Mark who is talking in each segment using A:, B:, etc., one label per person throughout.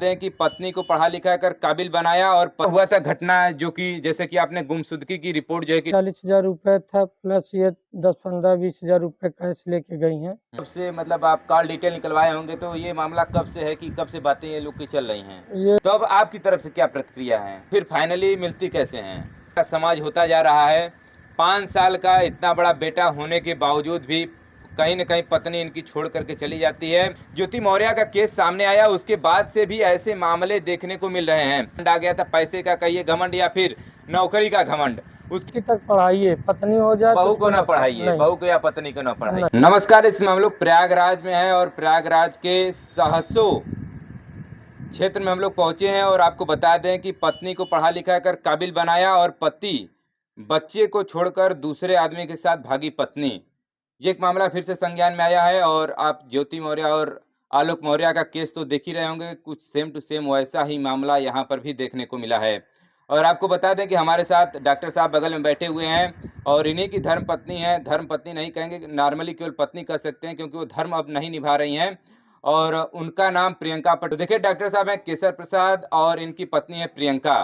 A: हैं कि पत्नी को पढ़ा लिखा कर काबिल बनाया और हुआ था घटना जो कि जैसे कि आपने गुमशुदगी की रिपोर्ट जो है कि
B: 40,000 रुपये था, प्लस ये 10-15-20,000 रुपये कैश लेके गई हैं।
A: कब से मतलब आप कॉल डिटेल निकलवाए होंगे, तो ये मामला कब से है कि कब से बातें ये लोग की चल रही हैं? तो अब आपकी तरफ से क्या प्रतिक्रिया है, फिर फाइनली मिलती कैसे हैं? समाज होता जा रहा है, 5 साल का इतना बड़ा बेटा होने के बावजूद भी कहीं न कहीं पत्नी इनकी छोड़ करके चली जाती है। ज्योति मौर्य का केस सामने आया, उसके बाद से भी ऐसे मामले देखने को मिल रहे हैं। आ गया था पैसे का कहिए घमंड या फिर नौकरी का घमंड। उसकी
B: तक पढ़ाइए, पत्नी हो जाए
A: बहू
B: तो
A: को न पढ़ाइए, बहू को या पत्नी को न पढ़ाइए।
B: नहीं।
A: नमस्कार, इसमें हम लोग प्रयागराज में हैं और प्रयागराज के सहसो क्षेत्र में हम लोग पहुंचे हैं और आपको बता दें कि पत्नी को पढ़ा लिखा कर काबिल बनाया और पति बच्चे को छोड़कर दूसरे आदमी के साथ भागी पत्नी। ये एक मामला फिर से संज्ञान में आया है और आप ज्योति मौर्य और आलोक मौर्य का केस तो देख ही रहे होंगे, कुछ सेम टू सेम वैसा ही मामला यहाँ पर भी देखने को मिला है। और आपको बता दें कि हमारे साथ डॉक्टर साहब बगल में बैठे हुए हैं और इन्हीं की धर्म पत्नी है, धर्म पत्नी नहीं कहेंगे, नॉर्मली केवल पत्नी कह सकते हैं क्योंकि वो धर्म अब नहीं निभा रही हैं और उनका नाम प्रियंका पटेल। देखिए डॉक्टर साहब हैं केसर प्रसाद और इनकी पत्नी है प्रियंका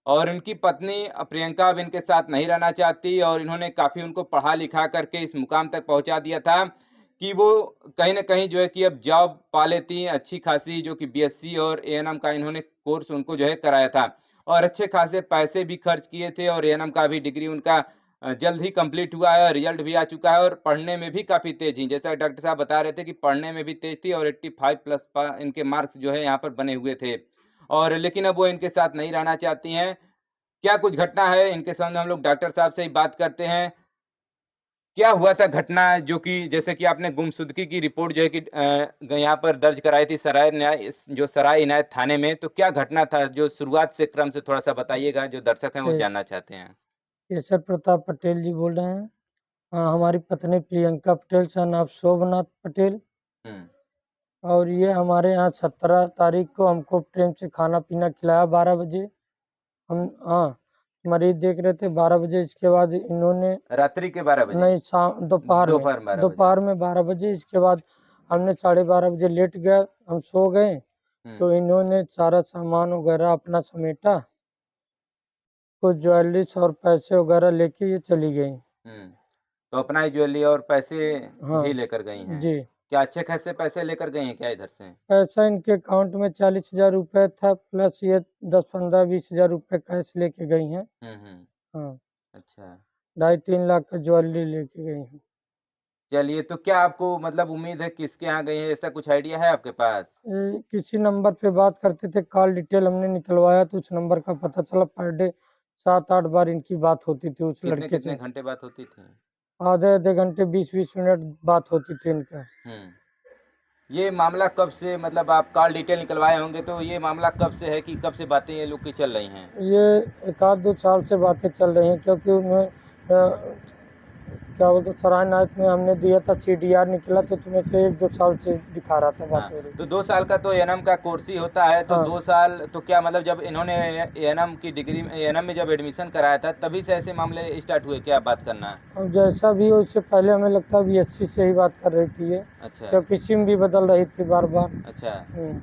A: और इनकी पत्नी प्रियंका अब इनके साथ नहीं रहना चाहती और इन्होंने काफ़ी उनको पढ़ा लिखा करके इस मुकाम तक पहुंचा दिया था कि वो कहीं न कहीं जो है कि अब जॉब पा लेती हैं अच्छी खासी, जो कि बीएससी और एएनएम का इन्होंने कोर्स उनको जो है कराया था और अच्छे खासे पैसे भी खर्च किए थे और एएनएम का भी डिग्री उनका जल्द ही कंप्लीट हुआ है और रिजल्ट भी आ चुका है और पढ़ने में भी काफ़ी तेज़ ही। जैसा डॉक्टर साहब बता रहे थे कि पढ़ने में भी तेज़ थी और 85 प्लस इनके मार्क्स जो है यहाँ पर बने हुए थे और लेकिन अब वो इनके साथ नहीं रहना चाहती हैं। क्या कुछ घटना है, इनके सामने हम लोग डॉक्टर साहब से ही बात करते हैं। क्या हुआ था घटना जो कि जैसे कि आपने गुमशुदगी की रिपोर्ट जो है कि यहाँ पर दर्ज कराई थी सराय इनायत थाने में, तो क्या घटना था जो शुरुआत से क्रम से थोड़ा-सा बताइएगा, जो दर्शक हैं वो जानना चाहते हैं?
B: केशर प्रताप पटेल जी बोल रहे हैं। हाँ, हमारी पत्नी प्रियंका पटेल, सन ऑफ शोभनाथ पटेल।
A: हुँ।
B: और ये हमारे यहाँ 17 तारीख को हमको प्रेम से खाना पीना खिलाया 12 बजे। हम मरीज देख रहे थे 12 बजे। इसके बाद इन्होंने
A: रात्रि के 12 बजे?
B: नहीं, शाम दोपहर में,
A: दोपहर 12 बजे।
B: दोपहर में 12 बजे। इसके बाद हमने 12:30 बजे लेट गए, हम सो गए। तो इन्होंने सारा सामान वगैरह अपना समेटा, कुछ ज्वेलरीज और पैसे वगैरह लेके ये चली गई।
A: तो अपना ही ज्वेलरी और पैसे
B: हाँ
A: भी लेकर गई हैं?
B: जी।
A: क्या अच्छे खासे पैसे लेकर गई हैं क्या इधर से?
B: पैसा इनके अकाउंट में 40,000 रुपये था, प्लस ये 10-15-20,000 रुपये कैश लेके गई हैं। हाँ,
A: अच्छा।
B: 2.5-3 लाख का ज्वेलरी लेके गई हैं।
A: चलिए, तो क्या आपको मतलब उम्मीद है किसके यहाँ गई हैं, ऐसा कुछ आइडिया है आपके पास?
B: किसी नंबर पे बात करते थे, कॉल डिटेल हमने निकलवाया तो उस नंबर का पता चला पर डे 7-8 बार इनकी बात होती थी उस लड़के
A: कितने-कितने
B: से।
A: घंटे बात होती थी?
B: आधे-आधे घंटे, 20-20 मिनट बात होती थी इनका।
A: ये मामला कब से मतलब आप कॉल डिटेल निकलवाए होंगे, तो ये मामला कब से है कि कब से बातें ये लोग की चल रही हैं?
B: ये 1 आध 2 साल से बातें चल रही हैं, क्योंकि उन्हें क्या बोलते सराय नायक में हमने दिया था, सीडीआर निकला तो तुम्हें से 1-2 साल से दिखा रहा था बात हो रही।
A: तो 2 साल का तो एएनएम का कोर्स ही होता है, तो 2 साल तो क्या मतलब जब इन्होंने एएनएम की डिग्री में एएनएम में जब एडमिशन कराया था तभी से ऐसे मामले स्टार्ट हुए क्या बात करना?
B: अब जैसा भी हो, इससे पहले हमें लगता है बीएससी से ही बात कर रही थी ये।
A: अच्छा।
B: क्योंकि सिम भी बदल रही थी बार-बार।
A: अच्छा,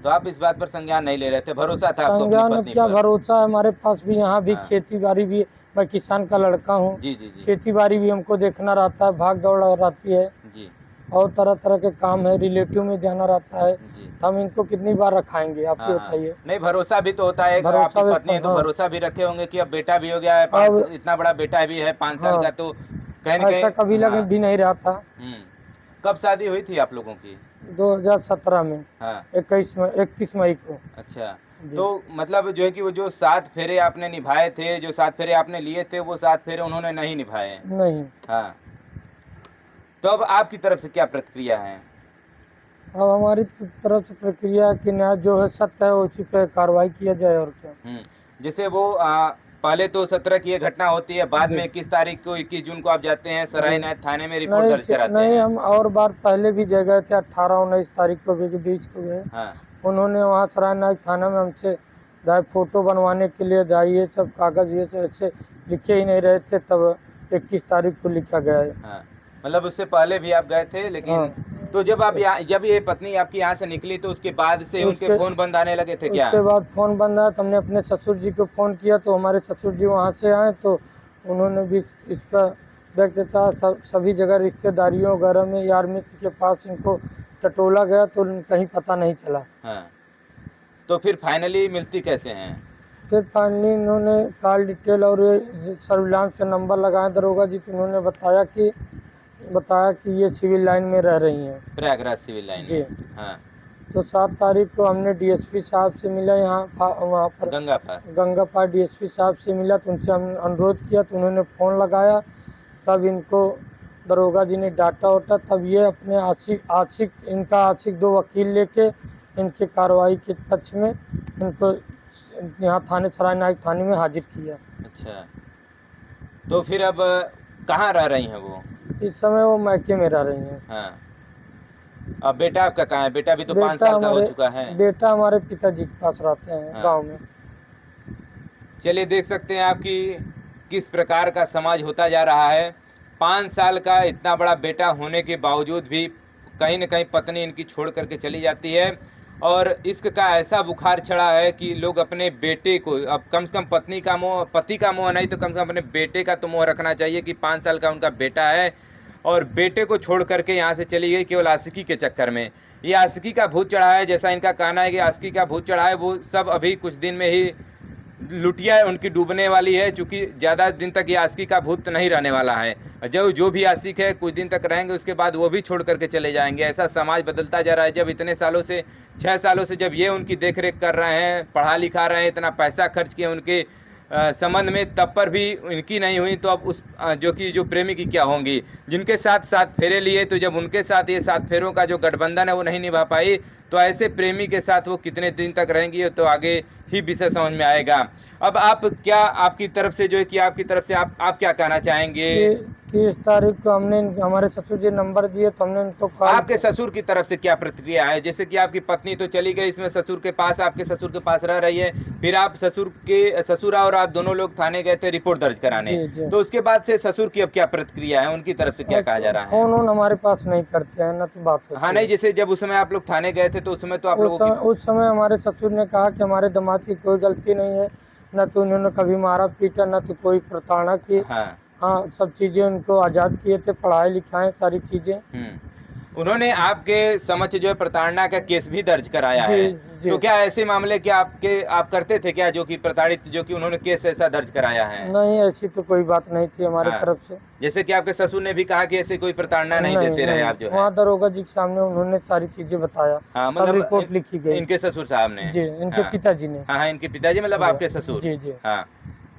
A: तो आप इस बात पर संज्ञान नहीं ले रहे थे, भरोसा था आपको अपनी
B: संज्ञान
A: पत्नी
B: क्या
A: पर?
B: भरोसा है, हमारे पास भी यहाँ भी खेती-बाड़ी भी, मैं किसान का लड़का हूँ।
A: जी, जी, जी।
B: खेती-बाड़ी भी हमको देखना रहता है, भाग-दौड़ रहती है
A: जी।
B: और तरह-तरह के काम है, रिलेटिव में जाना रहता है।
A: जी।
B: तो हम इनको कितनी बार रखाएँगे, आप ही बताइए।
A: नहीं, भरोसा भी तो होता है, आपकी पत्नी है तो भरोसा भी रखे होंगे कि अब बेटा भी हो गया है, 5 इतना बड़ा बेटा भी है 5 साल का, तो कहीं न कहीं
B: ऐसा कभी लग भी नहीं रहा था।
A: कब शादी हुई थी आप लोगों की?
B: 2017 में। 31 मई को।
A: अच्छा, तो मतलब जो है कि वो जो 7 फेरे आपने निभाए थे, जो 7 फेरे आपने लिए थे, वो 7 फेरे उन्होंने नहीं निभाए?
B: नहीं।
A: हाँ। तो अब आपकी तरफ से क्या प्रतिक्रिया है?
B: अब हमारी तरफ से प्रक्रिया कि न्याय जो है सत्य है उसी पे कार्रवाई किया जाए और क्या।
A: जैसे वो पहले तो 17 की ये घटना होती है, बाद में 21 तारीख को 21 जून को आप जाते हैं सराय नायक थाने में रिपोर्ट दर्ज कराते हैं?
B: नहीं, हम और बार पहले भी जगह थे, 18-19 तारीख को भी, 20 को गए। उन्होंने वहाँ सराय नायक थाना में हमसे फोटो बनवाने के लिए ये सब कागज ये सब ऐसे लिखे ही नहीं रहे थे, तब 21 तारीख को लिखा गया है।
A: मतलब उससे पहले भी आप गए थे, लेकिन
B: हाँ।
A: तो जब आप यहाँ, जब ये पत्नी आपकी यहाँ से निकली तो उसके बाद से उनके
B: उसके
A: फोन बंद आने लगे थे क्या?
B: उसके बाद फ़ोन बंद आया तो हमने अपने ससुर जी को फ़ोन किया, तो हमारे ससुर जी वहाँ से आए, तो उन्होंने भी इस पर व्यक्त था। सभी जगह रिश्तेदारियों वगैरह में यार मित्र के पास इनको टटोला गया तो कहीं पता नहीं चला।
A: हाँ, तो फिर फाइनली मिलती कैसे हैं?
B: फिर फाइनली इन्होंने कॉल डिटेल और सर्विलांस से नंबर लगाए दरोगा जी, तो उन्होंने बताया कि ये सिविल लाइन में रह रही हैं।
A: प्रयागराज सिविल लाइन
B: जी।
A: में। हाँ,
B: तो 7 तारीख को हमने डीएसपी साहब से मिला, वहाँ पर गंगापार डीएसपी साहब से मिला, तो उनसे हमने अनुरोध किया, तो उन्होंने फ़ोन लगाया। तब इनको दरोगा जी ने डांटा वाटा, तब ये अपने आशिक 2 वकील लेके इनके कार्रवाई के पक्ष में इनको यहाँ थाने सराय नायक थाने में हाजिर किया।
A: अच्छा, तो फिर अब कहाँ रह रही हैं वो?
B: इस समय वो मैके में रह रही हैं।
A: हाँ, अब बेटा आपका कहाँ है? बेटा भी तो 5 साल का हो चुका है।
B: बेटा हमारे पिताजी के पास रहते हैं।
A: हाँ।
B: गाँव में।
A: चलिए, देख सकते हैं आप कि किस प्रकार का समाज होता जा रहा है। 5 साल का इतना बड़ा बेटा होने के बावजूद भी कहीं न कहीं पत्नी इनकी छोड़ करके चली जाती है, और इश्क का ऐसा बुखार चढ़ा है कि लोग अपने बेटे को, अब कम से कम पति का मोह नहीं तो कम से कम अपने बेटे का तो मोह रखना चाहिए कि 5 साल का उनका बेटा है और बेटे को छोड़ करके यहाँ से चली गई केवल आशिकी के चक्कर में। ये आशिकी का भूत चढ़ा है, जैसा इनका कहना है कि आशिकी का भूत चढ़ा है, वो सब अभी कुछ दिन में ही लुटिया उनकी डूबने वाली है, क्योंकि ज़्यादा दिन तक ये आशिकी का भूत नहीं रहने वाला है। जो भी आशिक है कुछ दिन तक रहेंगे, उसके बाद वो भी छोड़ करके चले जाएंगे। ऐसा समाज बदलता जा रहा है। जब इतने सालों से 6 सालों से जब ये उनकी देख रेख कर रहे हैं, पढ़ा लिखा रहे हैं, इतना पैसा खर्च किए उनके संबंध में, तब पर भी इनकी नहीं हुई, तो अब उस जो प्रेमी की क्या होंगी, जिनके साथ 7 फेरे लिए, तो जब उनके साथ ये 7 फेरों का जो गठबंधन है वो नहीं निभा पाई, तो ऐसे प्रेमी के साथ वो कितने दिन तक रहेंगी, तो आगे ही विषय समझ में आएगा। अब आप क्या, आपकी तरफ से जो है कि आपकी तरफ से आप क्या कहना चाहेंगे?
B: 30 तारीख को हमने हमारे ससुर जी नंबर दिए, तो हमने उनको कॉल।
A: आपके ससुर की तरफ से क्या प्रतिक्रिया है? जैसे कि आपकी पत्नी तो चली गई, इसमें ससुर के पास, आपके ससुर के पास रह रही है, फिर आप ससुर और आप दोनों लोग थाने गए थे रिपोर्ट दर्ज कराने,
B: जी।
A: तो उसके बाद से ससुर की अब क्या प्रतिक्रिया है? उनकी तरफ से क्या कहा जा रहा है?
B: फोन हमारे पास नहीं करते हैं, ना तो बात होती
A: हाँ, नहीं, जैसे जब उस समय आप लोग थाने गए थे तो उस समय तो आप लोगों की
B: उस समय हमारे ससुर ने कहा कि हमारे दामाद की कोई गलती नहीं है, न तो उन्होंने कभी मारा पीटा, न तो कोई प्रताड़ना की। हाँ, सब चीज़ें उनको आज़ाद किए थे, पढ़ाई लिखाएं सारी चीज़ें।
A: उन्होंने आपके समक्ष जो है प्रताड़ना का केस भी दर्ज कराया है।
B: जी।
A: तो क्या ऐसे मामले क्या आप करते थे क्या, जो कि प्रताड़ित, जो कि उन्होंने केस ऐसा दर्ज कराया है?
B: नहीं, ऐसी तो कोई बात नहीं थी हमारी तरफ से।
A: जैसे कि आपके ससुर ने भी कहा कि ऐसे कोई प्रताड़ना नहीं देते रहे आप जो है।
B: वहाँ दरोगा जी के सामने उन्होंने सारी चीजें बताया।
A: हाँ, मतलब
B: रिपोर्ट लिखी गई।
A: इनके ससुर साहब ने?
B: जी, इनके पिताजी ने।
A: हाँ, इनके पिताजी मतलब आपके ससुर।
B: जी।
A: हाँ,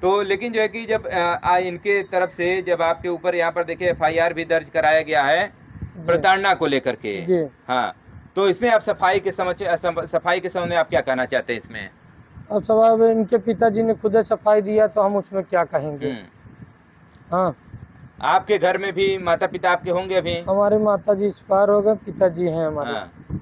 A: तो लेकिन जो है कि जब इनके तरफ से जब आपके ऊपर यहाँ पर देखिए FIR भी दर्ज कराया गया है प्रताड़ना को लेकर के। हाँ, तो इसमें आप सफाई के संबंध में आप क्या कहना चाहते हैं इसमें?
B: अब सवाल, इनके पिताजी ने खुद सफाई दिया, तो हम उसमें क्या कहेंगे। हाँ,
A: आपके घर में भी माता पिता आपके होंगे अभी?
B: हमारे माता जी एक्सपायर हो गए, पिताजी हैं हमारे।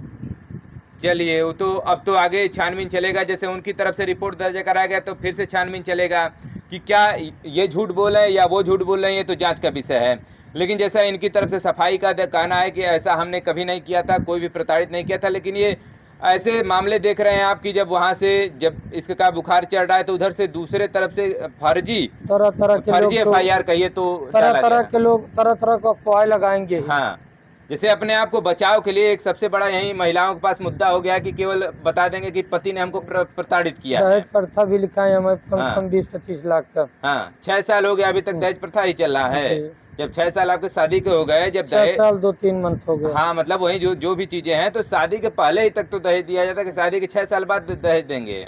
A: चलिए, वो तो अब तो आगे छानबीन चलेगा। जैसे उनकी तरफ से रिपोर्ट दर्ज कराया गया तो फिर से छानबीन चलेगा कि क्या ये झूठ बोल रहे हैं या वो झूठ बोल रहे हैं, ये तो जांच का विषय है। लेकिन जैसा इनकी तरफ से सफाई का कहना है कि ऐसा हमने कभी नहीं किया था, कोई भी प्रताड़ित नहीं किया था, लेकिन ये ऐसे मामले देख रहे हैं आप कि जब वहाँ से जब इसका बुखार चढ़ रहा है तो उधर से दूसरे तरफ से फर्जी FIR कहिए तो
B: तरह को अफवाह लगाएंगे।
A: हाँ, जैसे अपने आप को बचाव के लिए एक सबसे बड़ा यही महिलाओं के पास मुद्दा हो गया कि केवल बता देंगे कि पति ने हमको प्रताड़ित किया है।
B: दहेज प्रथा भी लिखा है हमें, कम से कम 20-25 लाख का।
A: हाँ, 6 साल हो गया, अभी तक दहेज प्रथा ही चल रहा है। जब 6 साल आपके शादी के हो गए, जब
B: 6 साल 2-3 मंथ हो गए।
A: हाँ, मतलब वही जो भी चीजें हैं, तो शादी के पहले ही तक तो दहेज दिया जाता है कि शादी के 6 साल बाद दहेज देंगे।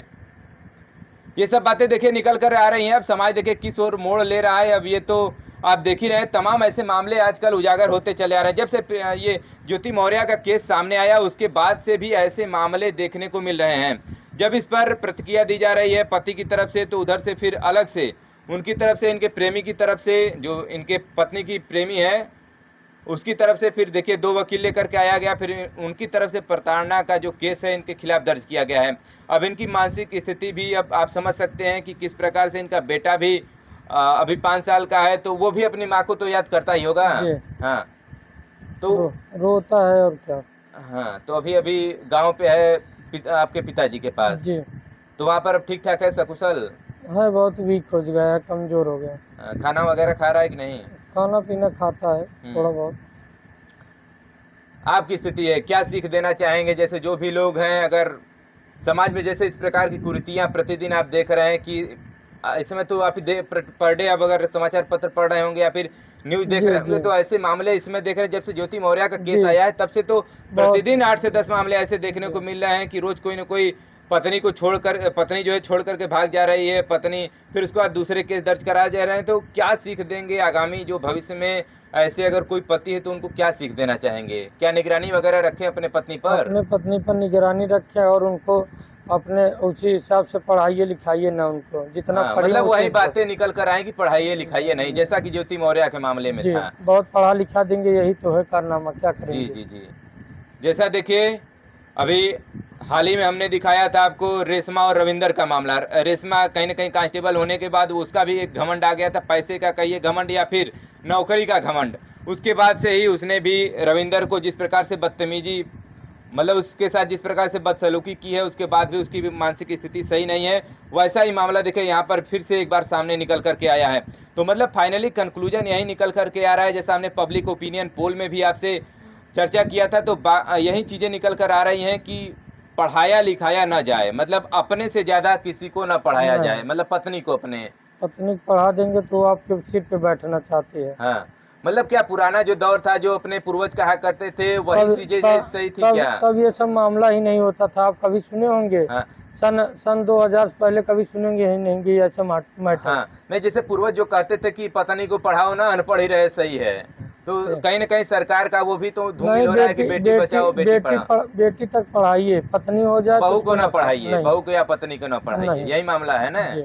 A: ये सब बातें देखिए निकल कर आ रही हैं। अब समाज देखिए किस ओर मोड़ ले रहा है। अब ये तो आप देख ही रहे हैं, तमाम ऐसे मामले आजकल उजागर होते चले आ रहे हैं। जब से ये ज्योति मौर्य का केस सामने आया उसके बाद से भी ऐसे मामले देखने को मिल रहे हैं। जब इस पर प्रतिक्रिया दी जा रही है पति की तरफ से, तो उधर से फिर अलग से उनकी तरफ से, इनके प्रेमी की तरफ से, जो इनके पत्नी की प्रेमी है उसकी तरफ से फिर देखिए 2 वकील लेकर के आया गया। फिर उनकी तरफ से प्रताड़ना का जो केस है इनके खिलाफ दर्ज किया गया है। अब इनकी मानसिक स्थिति भी अब आप समझ सकते हैं कि किस प्रकार से इनका बेटा भी अभी 5 साल का है, तो वो भी अपनी माँ को तो याद करता ही होगा। हाँ, तो
B: रोता है और क्या।
A: हाँ, तो अभी अभी गांव पे है आपके पिताजी के पास,
B: जी
A: तो वहाँ पर अब ठीक ठाक है, सकुशल?
B: है, बहुत वीक हो गया है, कमजोर हो गया है।
A: खाना वगैरह खा रहा है कि नहीं?
B: खाना पीना खाता है थोड़ा बहुत।
A: आपकी स्थिति है, क्या सीख देना चाहेंगे? जैसे जो भी लोग हैं, अगर समाज में जैसे इस प्रकार की कुरीतियां प्रतिदिन आप देख रहे हैं कि इस समय तो आप पर डे अब अगर समाचार पत्र पढ़ रहे होंगे या फिर न्यूज देख
B: जी
A: रहे होंगे,
B: जी
A: तो ऐसे मामले इसमें देख रहे हैं। जब से ज्योति मौर्य का केस
B: जी
A: आया है तब से तो
B: बहुत
A: प्रतिदिन 8 से 10 मामले ऐसे देखने
B: जी
A: को मिल रहे हैं कि रोज कोई ना कोई पत्नी को छोड़कर, पत्नी जो है छोड़ करके भाग जा रही है पत्नी, फिर उसके बाद दूसरे केस दर्ज कराए जा रहे हैं। तो क्या सीख देंगे आगामी जो भविष्य में ऐसे अगर कोई पति है तो उनको क्या सीख देना चाहेंगे? क्या निगरानी वगैरह रखें अपने पत्नी पर?
B: अपने पत्नी पर निगरानी रखें और उनको अपने उसी हिसाब से पढ़ाइए लिखाइए ना, उनको जितना
A: हाँ,
B: पढ़े
A: मतलब
B: उसी
A: वही बातें निकल कर आए कि पढ़ाइए लिखाइए नहीं, जैसा कि ज्योति मौर्य के मामले में
B: जी
A: था।
B: बहुत पढ़ा लिखा देंगे, यही तो है कारनामा, क्या
A: जी
B: करेंगे।
A: जी जी। जैसा देखिए, अभी हाल ही में हमने दिखाया था आपको रेशमा और रविंदर का मामला। रेशमा कहीं ना कहीं कांस्टेबल होने के बाद उसका भी एक घमंड आ गया था, पैसे का कहिए घमंड या फिर नौकरी का घमंड। उसके बाद से ही उसने भी रविंदर को जिस प्रकार से बदतमीजी, मतलब उसके साथ जिस प्रकार से बदसलूकी की है, उसके बाद भी उसकी भी मानसिक स्थिति सही नहीं है। वैसा ही मामला देखिए यहाँ पर फिर से एक बार सामने निकल करके आया है। तो मतलब फाइनली कंक्लूजन यही निकल करके आ रहा है, जैसा हमने पब्लिक ओपिनियन पोल में भी आपसे चर्चा किया था, तो यही चीज़ें निकल कर आ रही हैं कि पढ़ाया लिखाया ना जाए, मतलब अपने से ज़्यादा किसी को ना पढ़ाया
B: नहीं,
A: जाए, मतलब पत्नी को अपने।
B: पत्नी को पढ़ा देंगे तो वो आपके सीट पे बैठना चाहती है।
A: हाँ, मतलब क्या पुराना जो दौर था, जो अपने पूर्वज कहा करते थे, वही
B: तब
A: चीज़ें
B: तब
A: सही थी
B: तब
A: क्या?
B: तब ये सब मामला ही नहीं होता था। आप कभी सुने होंगे
A: हाँ
B: सन 2000 से पहले कभी सुनेंगे ही नहीं कि ऐसा मैटर।
A: हाँ, नहीं, जैसे पूर्वज जो कहते थे कि पत्नी को पढ़ाओ ना, अनपढ़ ही रहे, सही है। तो कहीं ना कहीं सरकार का वो भी तो धूमिल
B: नहीं,
A: हो रहा है कि बेटी बचाओ बेटी पढ़ाओ।
B: बेटी तक पढ़ाइए, पत्नी हो जाए तो
A: बहू को
B: उसको
A: ना
B: मत
A: पढ़ाइए,
B: नहीं
A: बहू को या पत्नी को ना पढ़ाइए,
B: नहीं
A: यही मामला है ना।
B: जी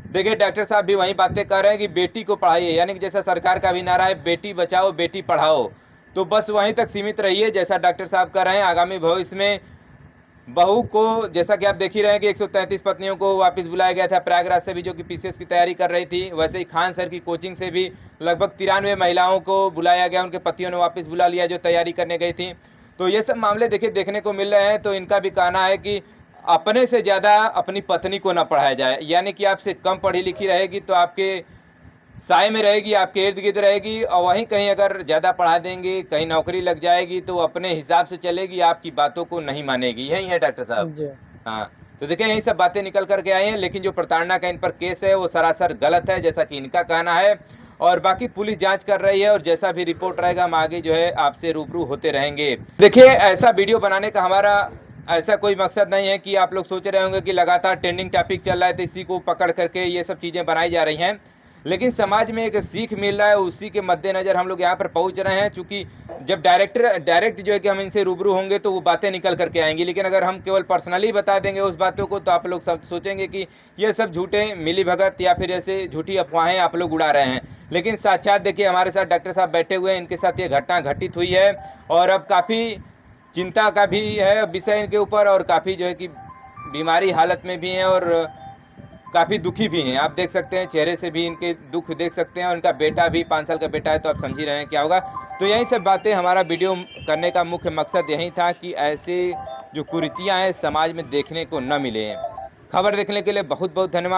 A: देखिए डॉक्टर साहब भी वही बातें कर रहे हैं कि बेटी को पढ़ाइए, यानी कि जैसा सरकार का भी नारा है बेटी बचाओ बेटी पढ़ाओ, तो बस वहीं तक सीमित रहिए जैसा डॉक्टर साहब कर रहे हैं। आगामी भविष्य में बहू को, जैसा कि आप देख ही रहे हैं कि 133 पत्नियों को वापस बुलाया गया था प्रयागराज से भी, जो कि पीसीएस की तैयारी कर रही थी। वैसे ही खान सर की कोचिंग से भी लगभग 93 महिलाओं को बुलाया गया, उनके पतियों ने वापस बुला लिया जो तैयारी करने गई थी। तो ये सब मामले देखिए देखने को मिल रहे हैं। तो इनका भी कहना है कि अपने से ज़्यादा अपनी पत्नी को ना पढ़ाया जाए, यानी कि आपसे कम पढ़ी लिखी रहेगी तो आपके साय में रहेगी, आपके इर्द गिर्द रहेगी, और वहीं कहीं अगर ज़्यादा पढ़ा देंगे, कहीं नौकरी लग जाएगी तो अपने हिसाब से चलेगी, आपकी बातों को नहीं मानेगी। यही है डॉक्टर साहब।
B: जी
A: हाँ, तो देखिए यही सब बातें निकल करके आई हैं, लेकिन जो प्रताड़ना का इन पर केस है वो सरासर गलत है, जैसा कि इनका कहना है। और बाकी पुलिस जांच कर रही है, और जैसा भी रिपोर्ट रहेगा हम आगे जो है आपसे रूबरू होते रहेंगे। देखिए ऐसा वीडियो बनाने का हमारा ऐसा कोई मकसद नहीं है कि आप लोग सोच रहे होंगे कि लगातार ट्रेंडिंग टॉपिक चल रहा है तो इसी को पकड़ करके ये सब चीज़ें बनाई जा रही हैं, लेकिन समाज में एक सीख मिल रहा है, उसी के मद्देनज़र हम लोग यहाँ पर पहुँच रहे हैं। चूँकि जब डायरेक्ट जो है कि हम इनसे रूबरू होंगे तो वो बातें निकल करके आएंगी, लेकिन अगर हम केवल पर्सनली बता देंगे उस बातों को तो आप लोग सब सोचेंगे कि ये सब झूठे मिलीभगत या फिर ऐसे झूठी अफवाहें आप लोग उड़ा रहे हैं। लेकिन साक्षात देखिए हमारे साथ डॉक्टर साहब बैठे हुए हैं, इनके साथ ये घटना घटित हुई है, और अब काफ़ी चिंता का भी है विषय इनके ऊपर, और काफ़ी जो है कि बीमारी हालत में भी हैं, और काफ़ी दुखी भी हैं। आप देख सकते हैं चेहरे से भी इनके दुख देख सकते हैं, उनका बेटा भी 5 साल का बेटा है, तो आप समझ ही रहे हैं क्या होगा। तो यही सब बातें, हमारा वीडियो करने का मुख्य मकसद यही था कि ऐसे जो कुरीतियाँ हैं समाज में देखने को न मिले। खबर देखने के लिए बहुत बहुत धन्यवाद।